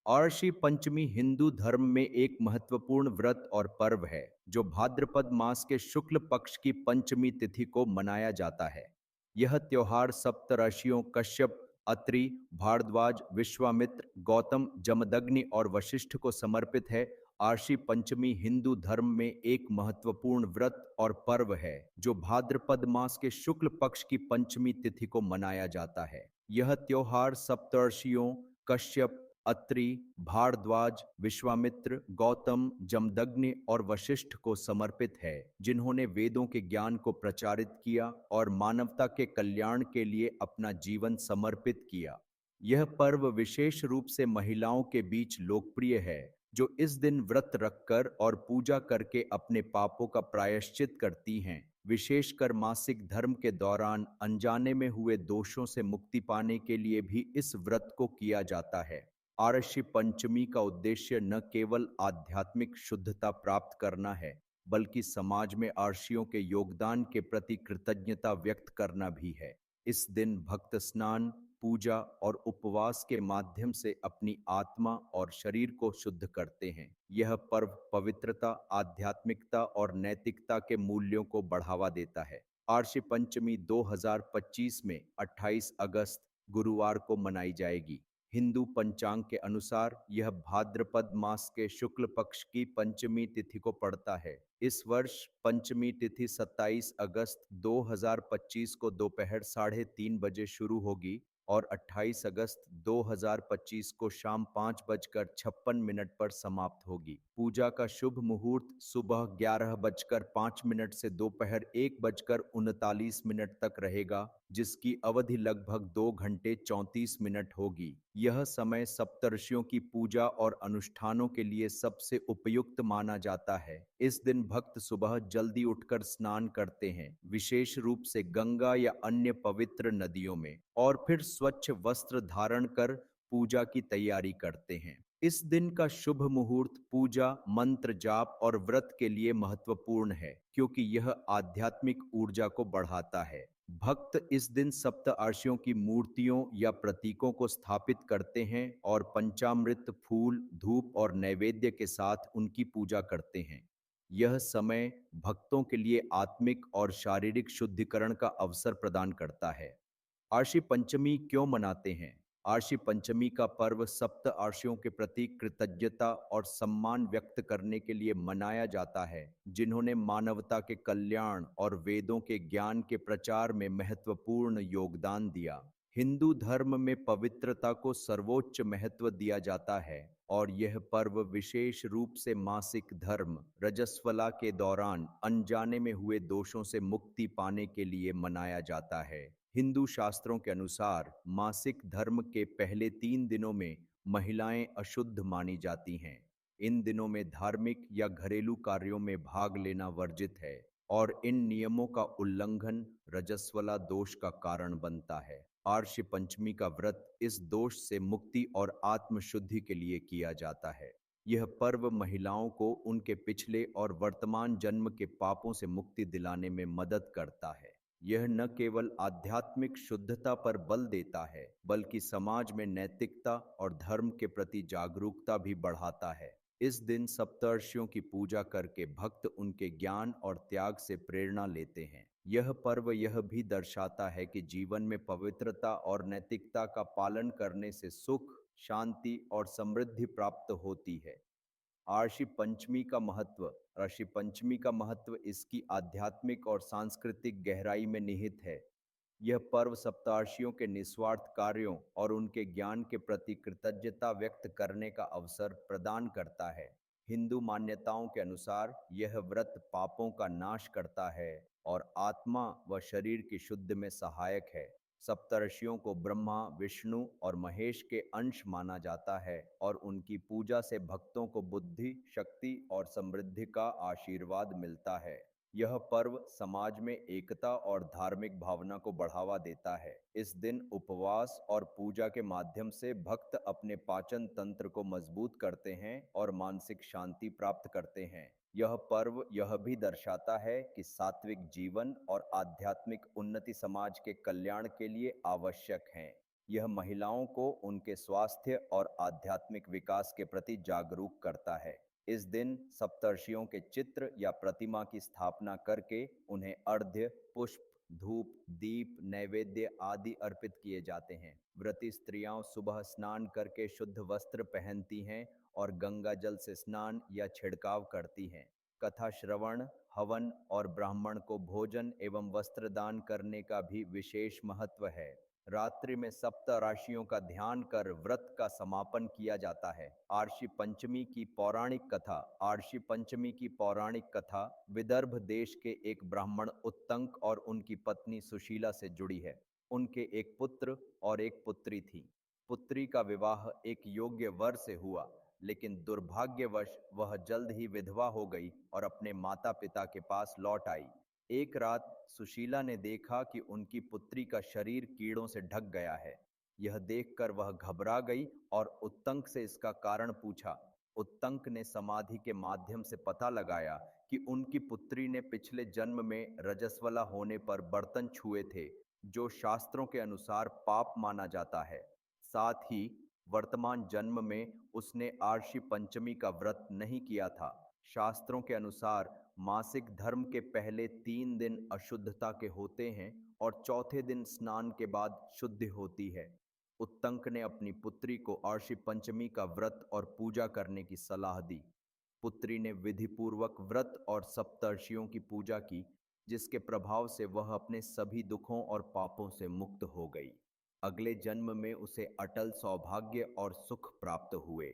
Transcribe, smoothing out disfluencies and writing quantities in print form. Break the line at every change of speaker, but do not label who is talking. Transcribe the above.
आर्षि पंचमी हिंदू धर्म में एक महत्वपूर्ण व्रत और पर्व है जो भाद्रपद मास के शुक्ल पक्ष की पंचमी तिथि को मनाया जाता है। यह त्योहार सप्तऋषियों कश्यप, अत्रि, भारद्वाज, विश्वामित्र, गौतम, जमदग्नि और वशिष्ठ को समर्पित है। आर्षि पंचमी हिंदू धर्म में एक महत्वपूर्ण व्रत और पर्व है जो भाद्रपद मास के शुक्ल पक्ष की पंचमी तिथि को मनाया जाता है। यह त्योहार सप्तर्षियों कश्यप, अत्रि, भारद्वाज, विश्वामित्र, गौतम, जमदग्नि और वशिष्ठ को समर्पित है, जिन्होंने वेदों के ज्ञान को प्रचारित किया और मानवता के कल्याण के लिए अपना जीवन समर्पित किया। यह पर्व विशेष रूप से महिलाओं के बीच लोकप्रिय है, जो इस दिन व्रत रखकर और पूजा करके अपने पापों का प्रायश्चित करती हैं। विशेषकर मासिक धर्म के दौरान अनजाने में हुए दोषों से मुक्ति पाने के लिए भी इस व्रत को किया जाता है। आरषि पंचमी का उद्देश्य न केवल आध्यात्मिक शुद्धता प्राप्त करना है, बल्कि समाज में आर्षियों के योगदान के प्रति कृतज्ञता व्यक्त करना भी है। इस दिन भक्त स्नान, पूजा और उपवास के माध्यम से अपनी आत्मा और शरीर को शुद्ध करते हैं। यह पर्व पवित्रता, आध्यात्मिकता और नैतिकता के मूल्यों को बढ़ावा देता है। आर्षि पंचमी 2025 में 28 अगस्त गुरुवार को मनाई जाएगी। हिंदू पंचांग के अनुसार यह भाद्रपद मास के शुक्ल पक्ष की पंचमी तिथि को पड़ता है। इस वर्ष पंचमी तिथि 27 अगस्त 2025 को दोपहर 3:30 बजे शुरू होगी और 28 अगस्त 2025 को शाम 5:56 पर समाप्त होगी। पूजा का शुभ मुहूर्त सुबह 11:05 से दोपहर 1:39 तक रहेगा, जिसकी अवधि लगभग 2 घंटे 34 मिनट होगी। यह समय सप्तर्षियों की पूजा और अनुष्ठानों के लिए सबसे उपयुक्त माना जाता है। इस दिन भक्त सुबह जल्दी उठकर स्नान करते हैं, विशेष रूप से गंगा या अन्य पवित्र नदियों में, और फिर स्वच्छ वस्त्र धारण कर पूजा की तैयारी करते हैं। इस दिन का शुभ मुहूर्त पूजा, मंत्र जाप और व्रत के लिए महत्वपूर्ण है, क्योंकि यह आध्यात्मिक ऊर्जा को बढ़ाता है। भक्त इस दिन सप्त आर्षियों की मूर्तियों या प्रतीकों को स्थापित करते हैं और पंचामृत, फूल, धूप और नैवेद्य के साथ उनकी पूजा करते हैं। यह समय भक्तों के लिए आत्मिक और शारीरिक शुद्धिकरण का अवसर प्रदान करता है। आर्षि पंचमी क्यों मनाते हैं? आर्षि पंचमी का पर्व सप्त आर्षियों के प्रति कृतज्ञता और सम्मान व्यक्त करने के लिए मनाया जाता है, जिन्होंने मानवता के कल्याण और वेदों के ज्ञान के प्रचार में महत्वपूर्ण योगदान दिया। हिंदू धर्म में पवित्रता को सर्वोच्च महत्व दिया जाता है और यह पर्व विशेष रूप से मासिक धर्म रजस्वला के दौरान अनजाने में हुए दोषों से मुक्ति पाने के लिए मनाया जाता है। हिंदू शास्त्रों के अनुसार मासिक धर्म के पहले 3 दिनों में महिलाएं अशुद्ध मानी जाती हैं। इन दिनों में धार्मिक या घरेलू कार्यों में भाग लेना वर्जित है और इन नियमों का उल्लंघन रजस्वला दोष का कारण बनता है। आर्षि पंचमी का व्रत इस दोष से मुक्ति और आत्मशुद्धि के लिए किया जाता है। यह पर्व महिलाओं को उनके पिछले और वर्तमान जन्म के पापों से मुक्ति दिलाने में मदद करता है। यह न केवल आध्यात्मिक शुद्धता पर बल देता है, बल्कि समाज में नैतिकता और धर्म के प्रति जागरूकता भी बढ़ाता है। इस दिन सप्तर्षियों की पूजा करके भक्त उनके ज्ञान और त्याग से प्रेरणा लेते हैं। यह पर्व यह भी दर्शाता है कि जीवन में पवित्रता और नैतिकता का पालन करने से सुख, शांति और समृद्धि प्राप्त होती है। आर्षि पंचमी का महत्व। ऋषि पंचमी का महत्व इसकी आध्यात्मिक और सांस्कृतिक गहराई में निहित है। यह पर्व सप्तार्षियों के निस्वार्थ कार्यों और उनके ज्ञान के प्रति कृतज्ञता व्यक्त करने का अवसर प्रदान करता है। हिंदू मान्यताओं के अनुसार यह व्रत पापों का नाश करता है और आत्मा व शरीर की शुद्ध में सहायक है। सप्तर्षियों को ब्रह्मा, विष्णु और महेश के अंश माना जाता है और उनकी पूजा से भक्तों को बुद्धि, शक्ति और समृद्धि का आशीर्वाद मिलता है। यह पर्व समाज में एकता और धार्मिक भावना को बढ़ावा देता है। इस दिन उपवास और पूजा के माध्यम से भक्त अपने पाचन तंत्र को मजबूत करते हैं और मानसिक शांति प्राप्त करते हैं। यह पर्व यह भी दर्शाता है कि सात्विक जीवन और आध्यात्मिक उन्नति समाज के कल्याण के लिए आवश्यक हैं। यह महिलाओं को उनके स्वास्थ्य और आध्यात्मिक विकास के प्रति जागरूक करता है। इस दिन सप्तर्षियों के चित्र या प्रतिमा की स्थापना करके उन्हें अर्घ्य, पुष्प, धूप, दीप, नैवेद्य आदि अर्पित किए जाते हैं। व्रती स्त्रियां सुबह स्नान करके शुद्ध वस्त्र पहनती हैं और गंगा जल से स्नान या छिड़काव करती हैं। कथा श्रवण, हवन और ब्राह्मण को भोजन एवं वस्त्र दान करने का भी विशेष महत्व है। रात्रि में सप्त राशियों का ध्यान कर व्रत का समापन किया जाता है। आर्षि पंचमी की पौराणिक कथा। आर्षि पंचमी की पौराणिक कथा विदर्भ देश के एक ब्राह्मण उत्तंक और उनकी पत्नी सुशीला से जुड़ी है। उनके एक पुत्र और एक पुत्री थी। पुत्री का विवाह एक योग्य वर से हुआ, लेकिन दुर्भाग्यवश वह जल्द ही विधवा हो गई और अपने माता पिता के पास लौट आई। एक रात सुशीला ने देखा कि उनकी पुत्री का शरीर कीड़ों से ढक गया है। यह देखकर वह घबरा गई और उत्तंक से इसका कारण पूछा। उत्तंक ने समाधि के माध्यम से पता लगाया कि उनकी पुत्री ने पिछले जन्म में रजस्वला होने पर बर्तन छुए थे, जो शास्त्रों के अनुसार पाप माना जाता है। साथ ही वर्तमान जन्म में उसने आर्षि पंचमी का व्रत नहीं किया था। शास्त्रों के अनुसार मासिक धर्म के पहले 3 दिन अशुद्धता के होते हैं और चौथे दिन स्नान के बाद शुद्ध होती है। उत्तंक ने अपनी पुत्री को आर्षि पंचमी का व्रत और पूजा करने की सलाह दी। पुत्री ने विधिपूर्वक व्रत और सप्तर्षियों की पूजा की, जिसके प्रभाव से वह अपने सभी दुखों और पापों से मुक्त हो गई। अगले जन्म में उसे अटल सौभाग्य और सुख प्राप्त हुए।